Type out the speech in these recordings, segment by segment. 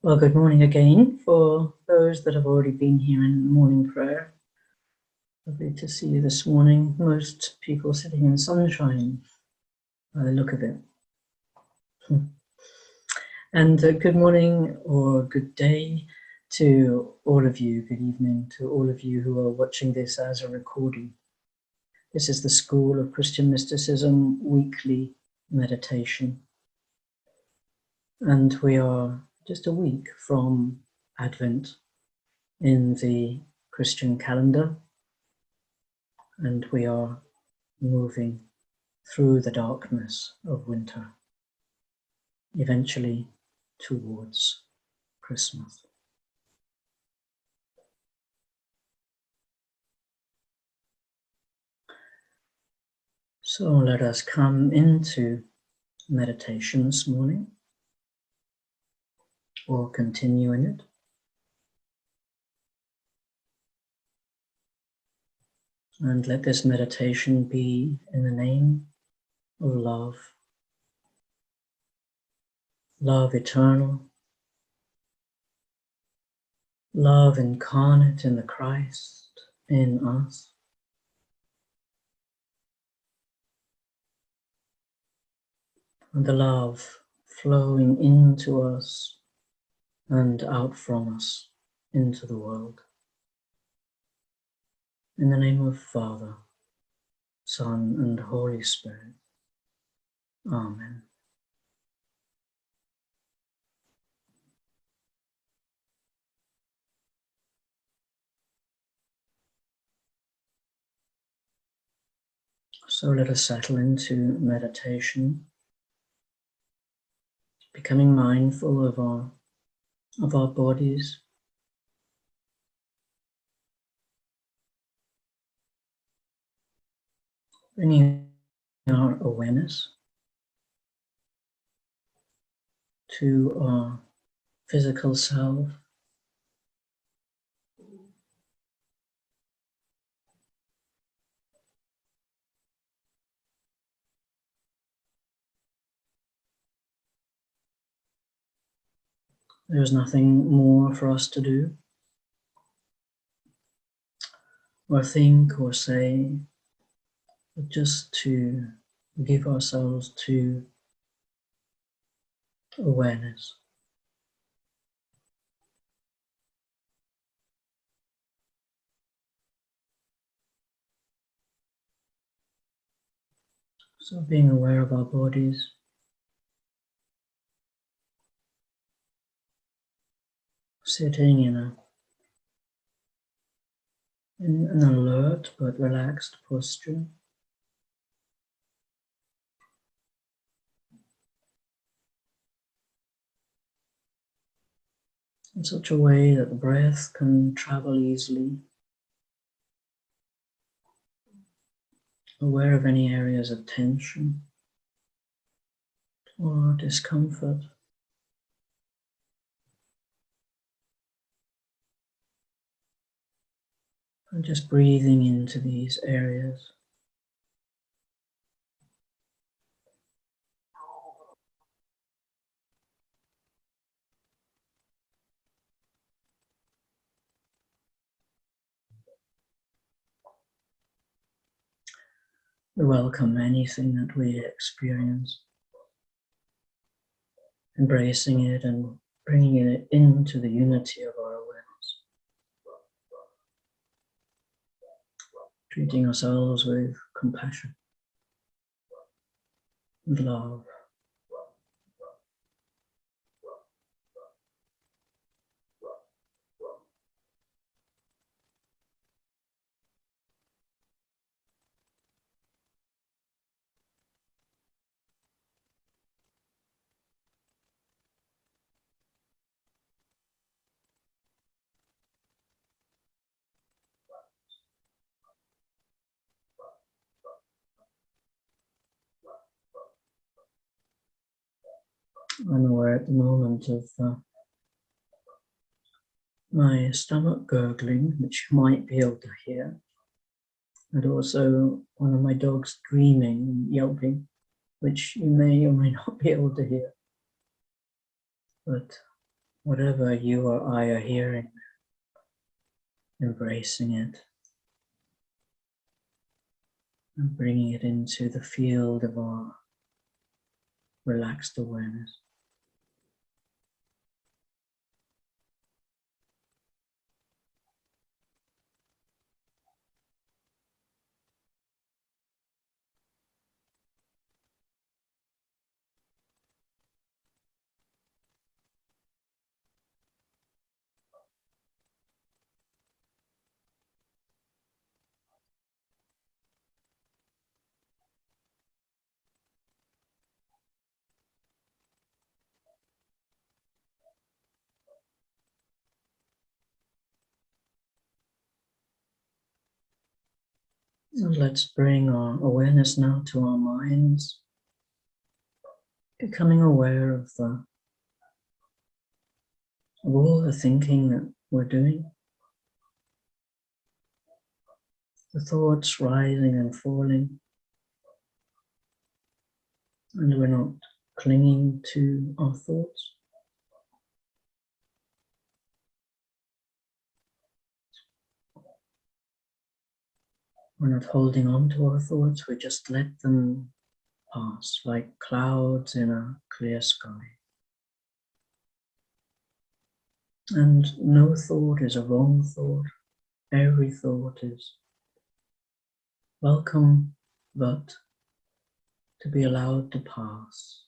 Well, good morning again for those that have already been here in morning prayer. Lovely to see you this morning. Most people sitting in sunshine by the look of it. And good morning or good day to all of you. Good evening to all of you who are watching this as a recording. This is the School of Christian Mysticism weekly meditation. And we are just a week from Advent in the Christian calendar, and we are moving through the darkness of winter, eventually towards Christmas. So let us come into meditation this morning, or continue in it. And let this meditation be in the name of love, love eternal, love incarnate in the Christ in us, and the love flowing into us and out from us into the world. In the name of Father, Son, and Holy Spirit. Amen. So let us settle into meditation, becoming mindful of our bodies, bringing our awareness to our physical self, There's nothing more for us to do, or think, or say, but just to give ourselves to awareness. So being aware of our bodies, sitting in an alert but relaxed posture. In such a way that the breath can travel easily, aware of any areas of tension or discomfort. And just breathing into these areas. We welcome anything that we experience, embracing it and bringing it into the unity of our awareness, treating ourselves with compassion and love. I'm aware at the moment of my stomach gurgling, which you might be able to hear, and also one of my dogs screaming and yelping, which you may or may not be able to hear. But whatever you or I are hearing, embracing it and bringing it into the field of our relaxed awareness. And let's bring our awareness now to our minds, becoming aware of all the thinking that we're doing, the thoughts rising and falling, and we're not clinging to our thoughts. We're not holding on to our thoughts, we just let them pass like clouds in a clear sky. And no thought is a wrong thought. Every thought is welcome, but to be allowed to pass.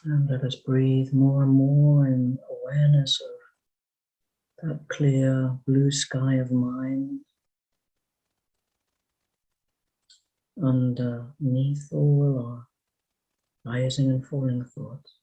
And let us breathe more and more in awareness of that clear blue sky of mind underneath all our rising and falling thoughts.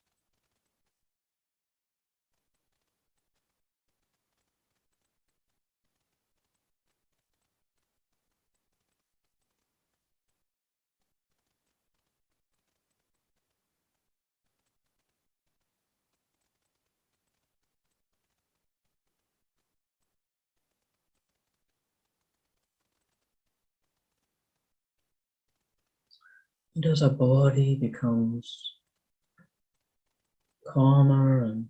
And as our body becomes calmer and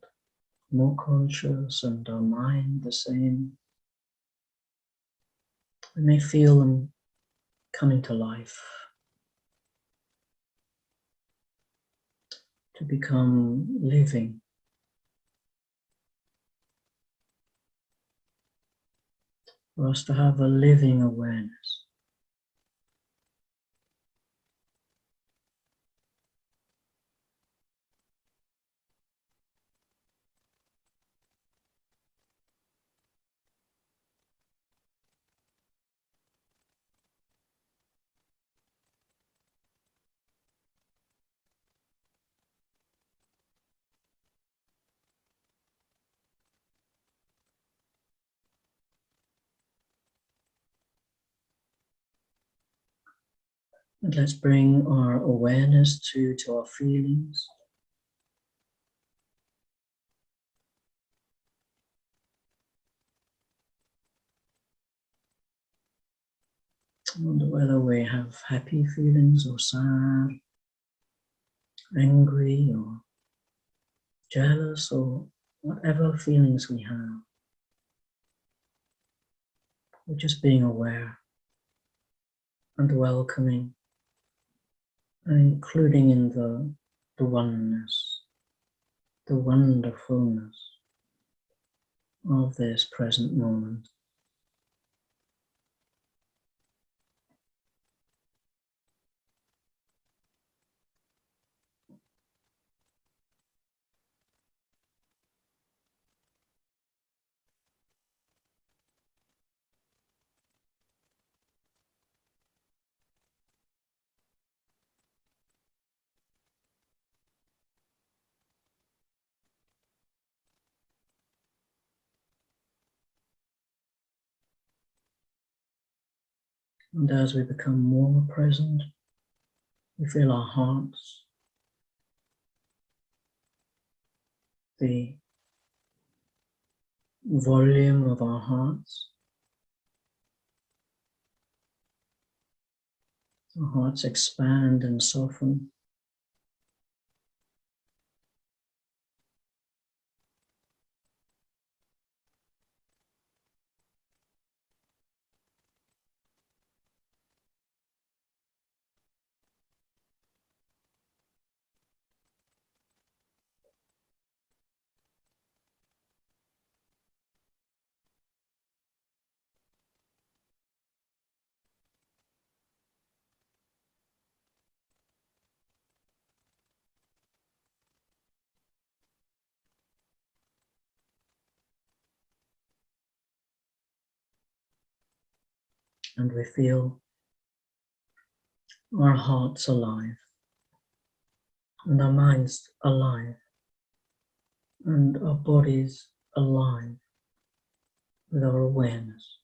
more conscious, and our mind the same, we may feel them coming to life, to become living. For us to have a living awareness. And let's bring our awareness to our feelings. I wonder whether we have happy feelings or sad, angry or jealous, or whatever feelings we have. We're just being aware and welcoming, and including in the oneness, the wonderfulness of this present moment. And as we become more present, we feel our hearts, the volume of our hearts. Our hearts expand and soften. And we feel our hearts alive, and our minds alive, and our bodies alive with our awareness.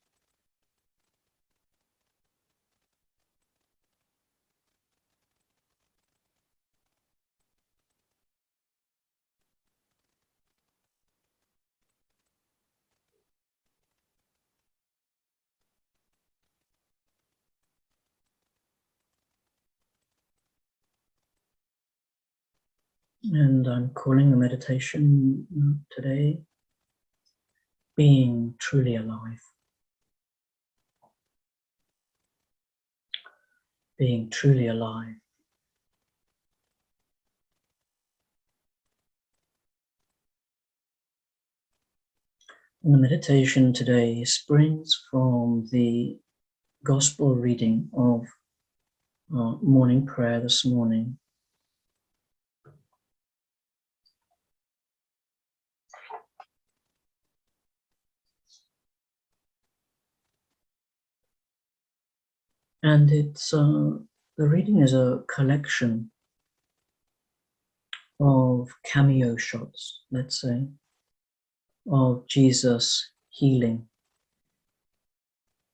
And I'm calling the meditation today being truly alive. Being truly alive. And the meditation today springs from the Gospel reading of our morning prayer this morning. And it's the reading is a collection of cameo shots, let's say, of Jesus healing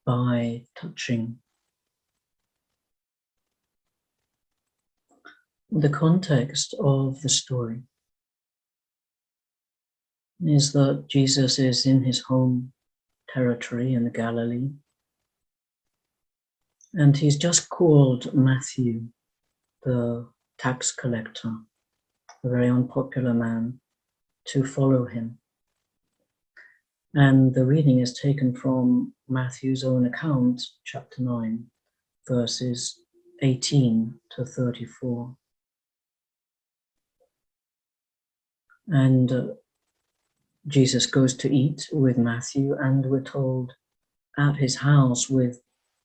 by touching. The context of the story is that Jesus is in his home territory in the Galilee, and he's just called Matthew, the tax collector, a very unpopular man, to follow him. And the reading is taken from Matthew's own account, chapter 9, verses 18 to 34. And Jesus goes to eat with Matthew, and we're told at his house with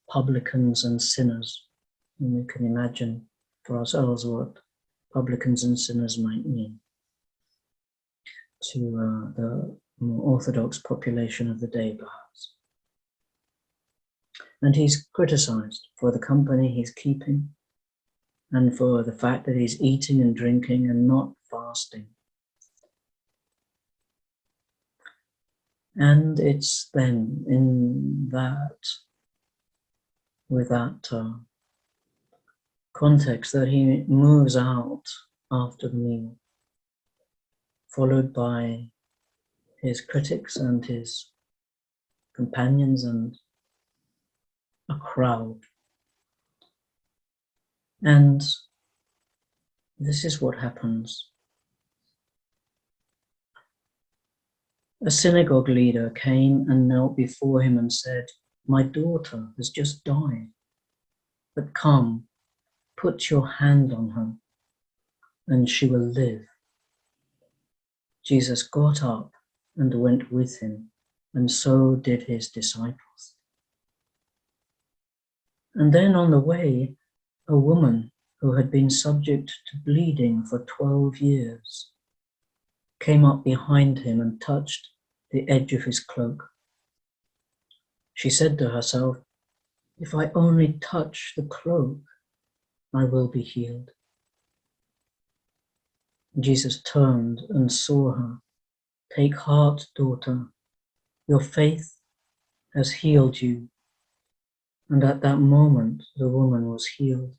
publicans and sinners. And we can imagine for ourselves what publicans and sinners might mean to the more orthodox population of the day, perhaps. And he's criticized for the company he's keeping and for the fact that he's eating and drinking and not fasting. And it's then in that, with that context, that he moves out after the meal, followed by his critics and his companions and a crowd. And this is what happens. A synagogue leader came and knelt before him and said, "My daughter has just died, but come, put your hand on her, and she will live." Jesus got up and went with him, and so did his disciples. And then on the way, a woman who had been subject to bleeding for 12 years came up behind him and touched the edge of his cloak. She said to herself, "If I only touch the cloak, I will be healed." Jesus turned and saw her. "Take heart, daughter, your faith has healed you." And at that moment, the woman was healed.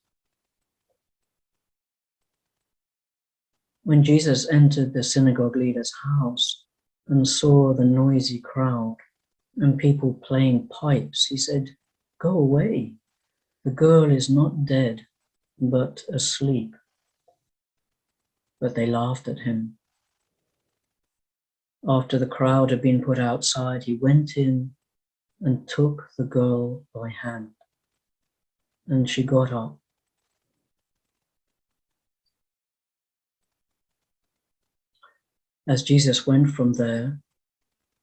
When Jesus entered the synagogue leader's house and saw the noisy crowd and people playing pipes, he said, "Go away. The girl is not dead, but asleep." But they laughed at him. After the crowd had been put outside, he went in and took the girl by hand, and she got up. As Jesus went from there,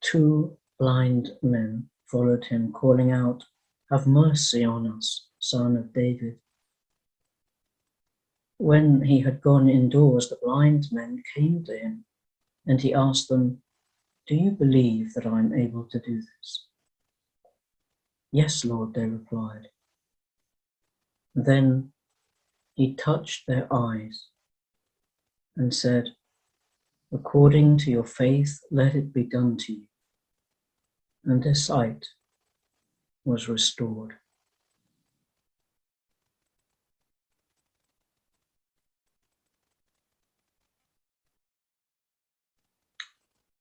2 blind men followed him, calling out, "Have mercy on us, Son of David." When he had gone indoors, the blind men came to him, and he asked them, "Do you believe that I am able to do this?" "Yes, Lord," they replied. Then he touched their eyes and said, "According to your faith, let it be done to you." And their sight was restored.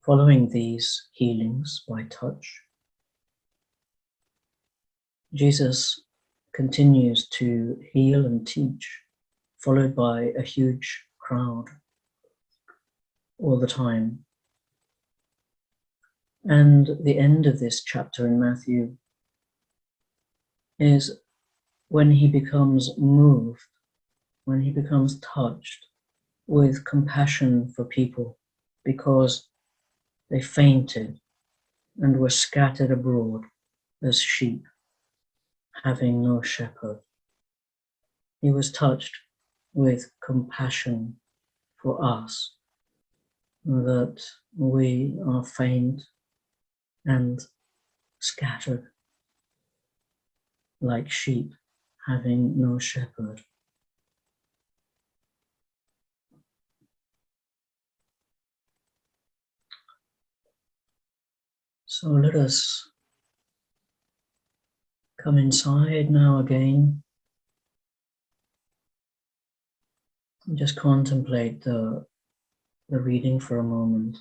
Following these healings by touch, Jesus continues to heal and teach, followed by a huge crowd all the time. And the end of this chapter in Matthew is when he becomes moved, when he becomes touched with compassion for people because they fainted and were scattered abroad as sheep, having no shepherd. He was touched with compassion for us, that we are faint and scattered like sheep, having no shepherd. So let us come inside now again and just contemplate the reading for a moment.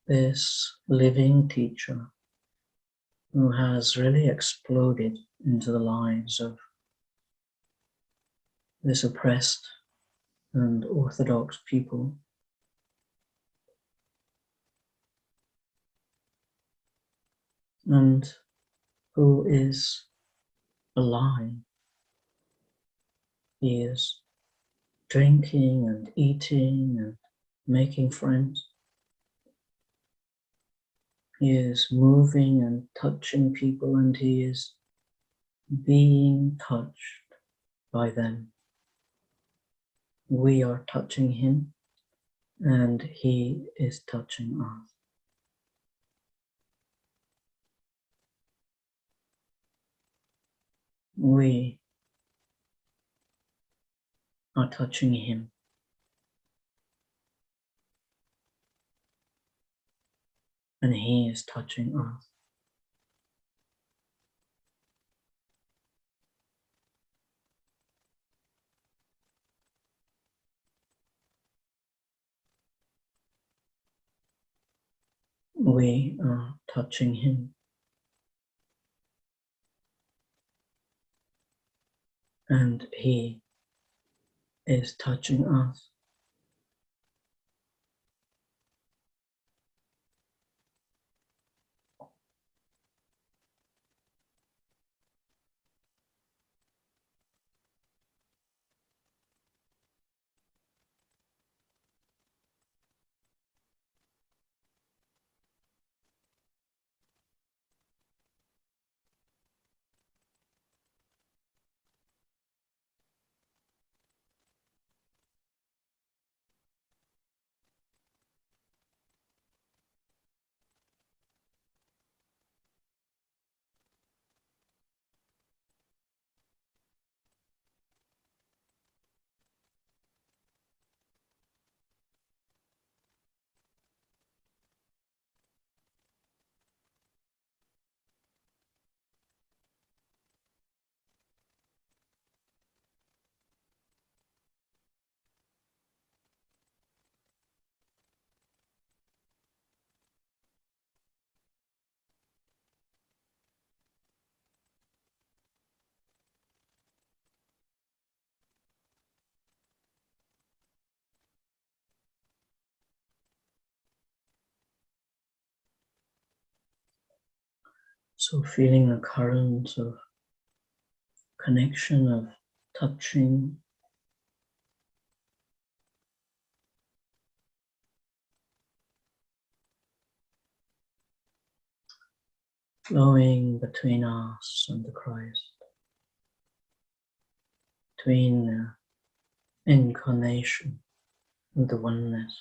This living teacher who has really exploded into the lives of this oppressed and orthodox people. And who is alive. He is drinking and eating and making friends. He is moving and touching people, and he is being touched by them. We are touching him, and he is touching us. We are touching him, and he is touching us. We are touching him, and he is touching us. So feeling a current of connection, of touching, flowing between us and the Christ, between the incarnation and the oneness.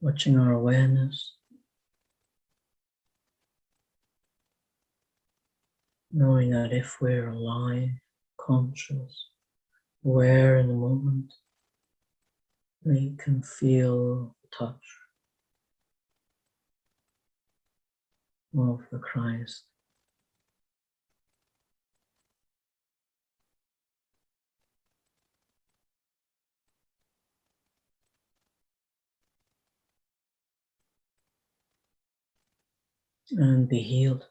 Watching our awareness, knowing that if we're alive, conscious, aware in the moment, we can feel the touch of the Christ. And be healed,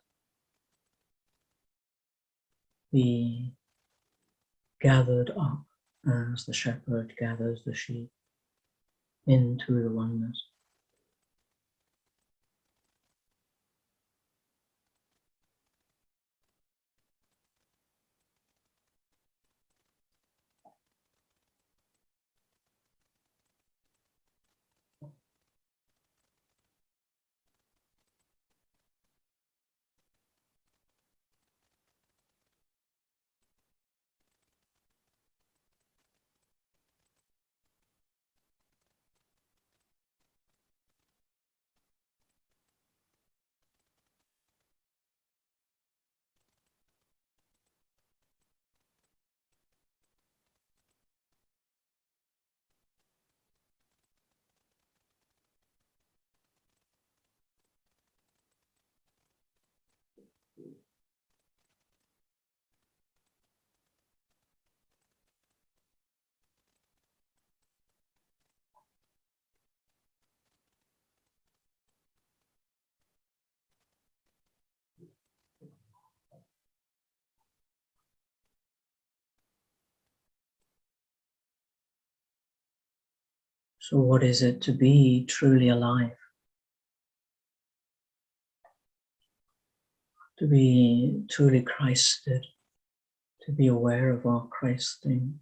be gathered up as the shepherd gathers the sheep into the oneness. So what is it to be truly alive? To be truly Christed, to be aware of our Christing.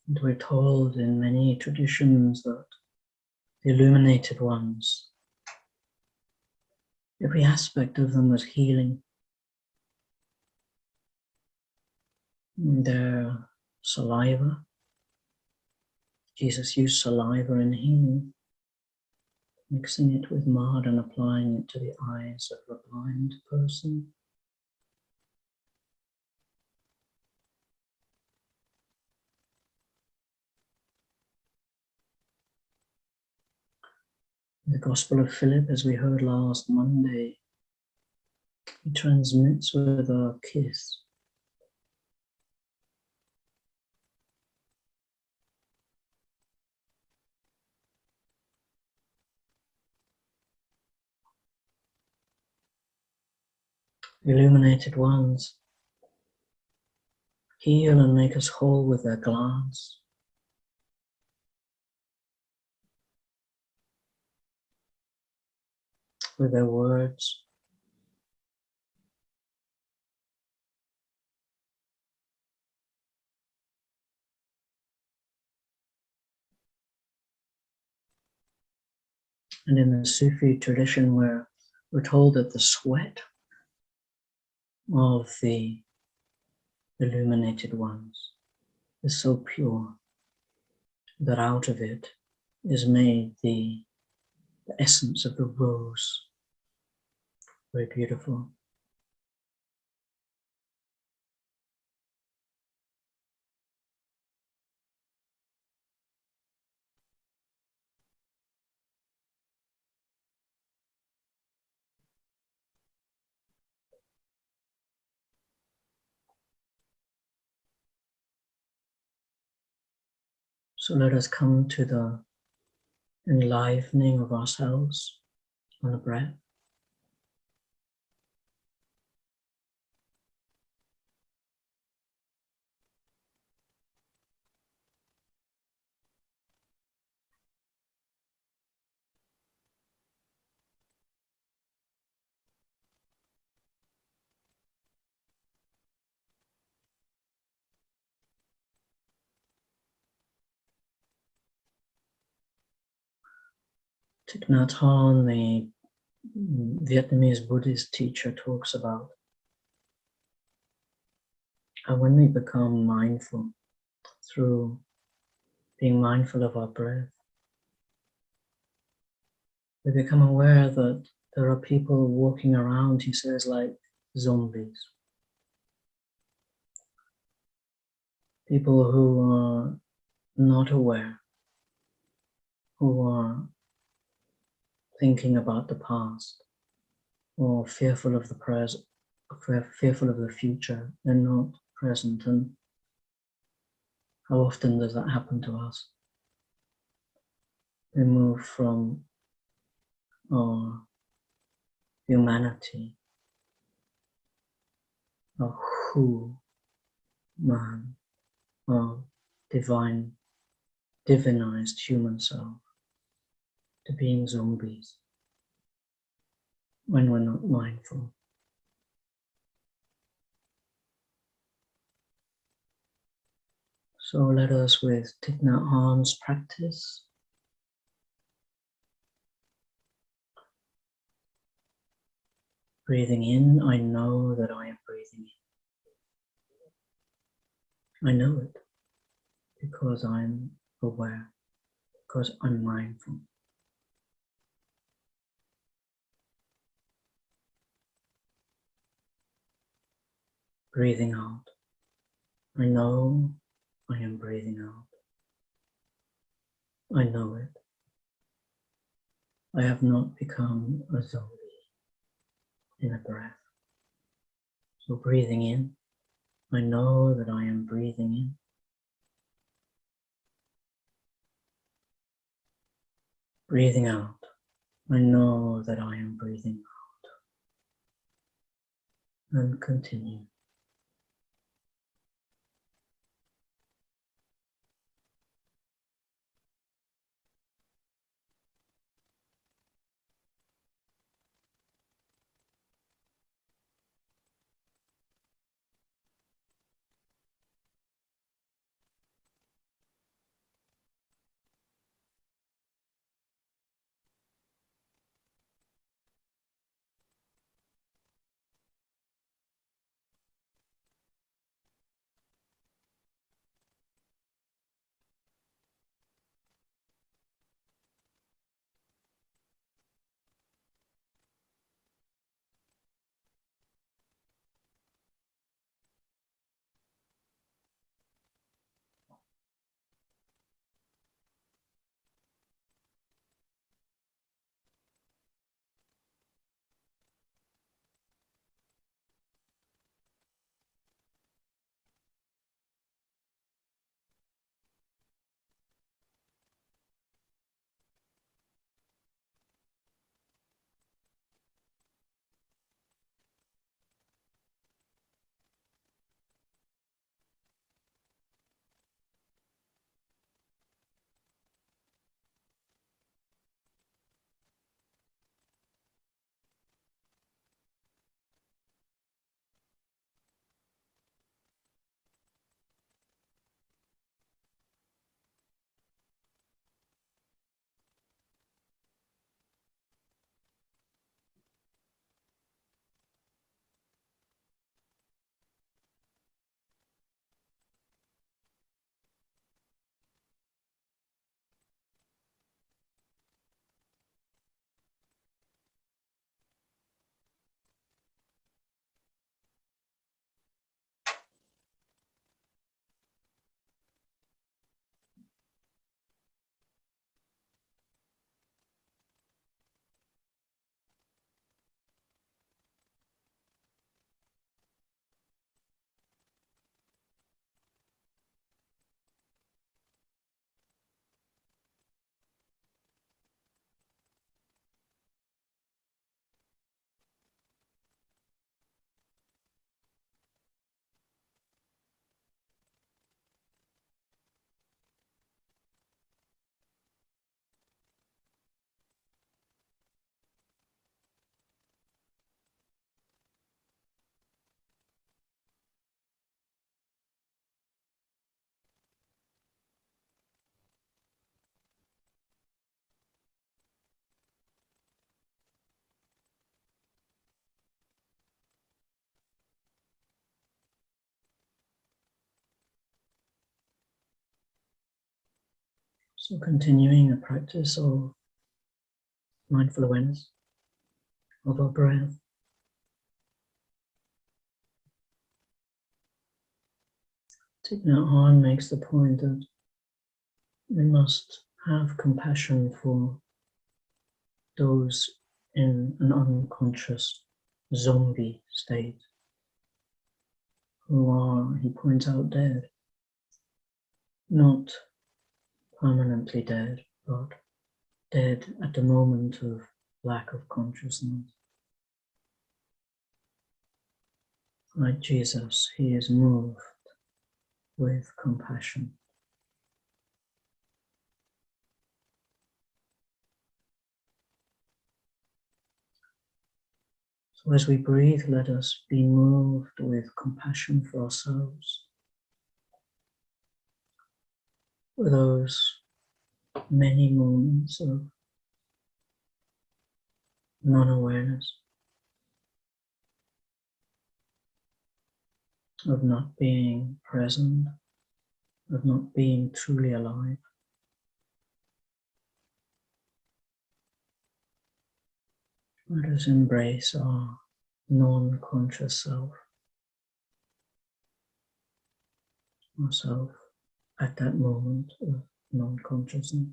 And we're told in many traditions that the illuminated ones, every aspect of them was healing. Their saliva, Jesus used saliva in healing, mixing it with mud and applying it to the eyes of a blind person. The Gospel of Philip, as we heard last Monday, he transmits with a kiss. The illuminated ones heal and make us whole with their glance, with their words. And in the Sufi tradition, where we're told that the sweat of the illuminated ones, is so pure that out of it is made the essence of the rose. Very beautiful. So let us come to the enlivening of ourselves on the breath. Thich Nhat Hanh, the Vietnamese Buddhist teacher, talks about how when we become mindful through being mindful of our breath, we become aware that there are people walking around, he says, like zombies. People who are not aware, who are thinking about the past or fearful of the present, fearful of the future. They're not present. And how often does that happen to us? We move from our humanity, our who man, our divinized human self, to being zombies when we're not mindful. So let us, with Thich Nhat Hanh's practice, breathing in, I know that I am breathing in. I know it because I'm aware, because I'm mindful. Breathing out, I know I am breathing out. I know it. I have not become a zombie in a breath. So breathing in, I know that I am breathing in. Breathing out, I know that I am breathing out. And continue. So continuing a practice of mindful awareness of our breath. Thich Nhat Hanh makes the point that we must have compassion for those in an unconscious zombie state who are, he points out, dead. Not permanently dead, but dead at the moment of lack of consciousness. Like Jesus, he is moved with compassion. So as we breathe, let us be moved with compassion for ourselves, for those many moments of non-awareness, of not being present, of not being truly alive. Let us embrace our non-conscious self, ourself at that moment of non-consciousness.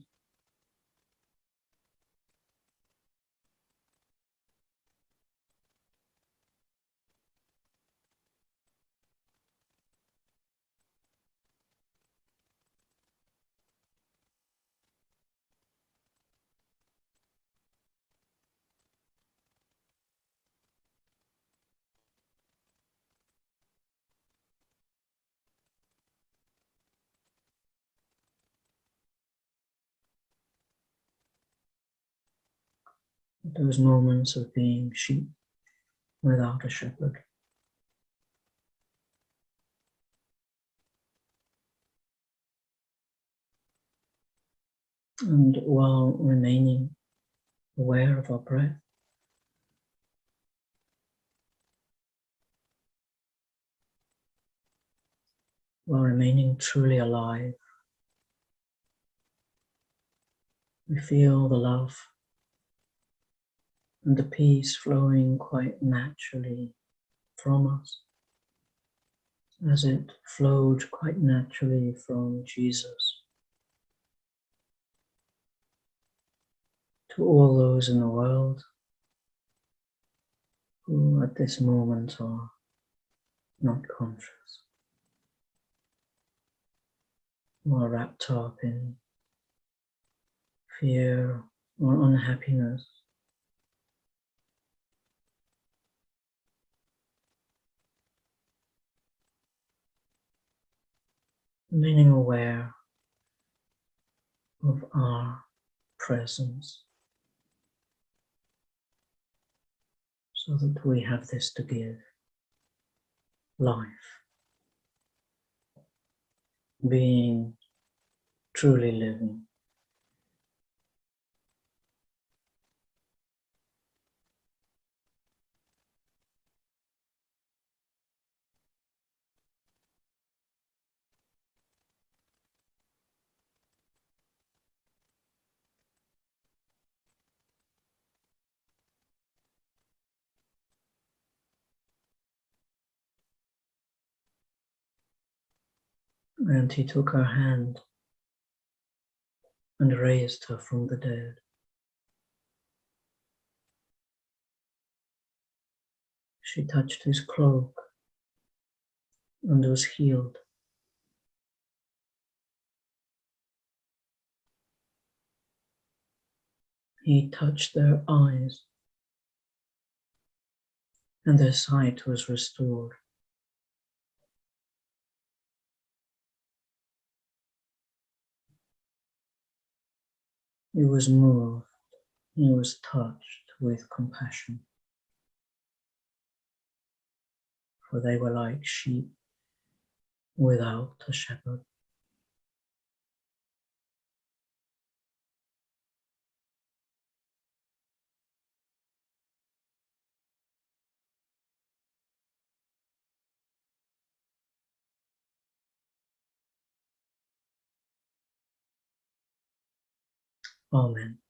Those moments of being sheep without a shepherd. And while remaining aware of our breath, while remaining truly alive, we feel the love and the peace flowing quite naturally from us, as it flowed quite naturally from Jesus to all those in the world who at this moment are not conscious, who are wrapped up in fear or unhappiness. Remaining aware of our presence so that we have this to give: life, being truly living. And he took her hand and raised her from the dead. She touched his cloak and was healed. He touched their eyes, and their sight was restored. He was moved, he was touched with compassion, for they were like sheep without a shepherd. Amen.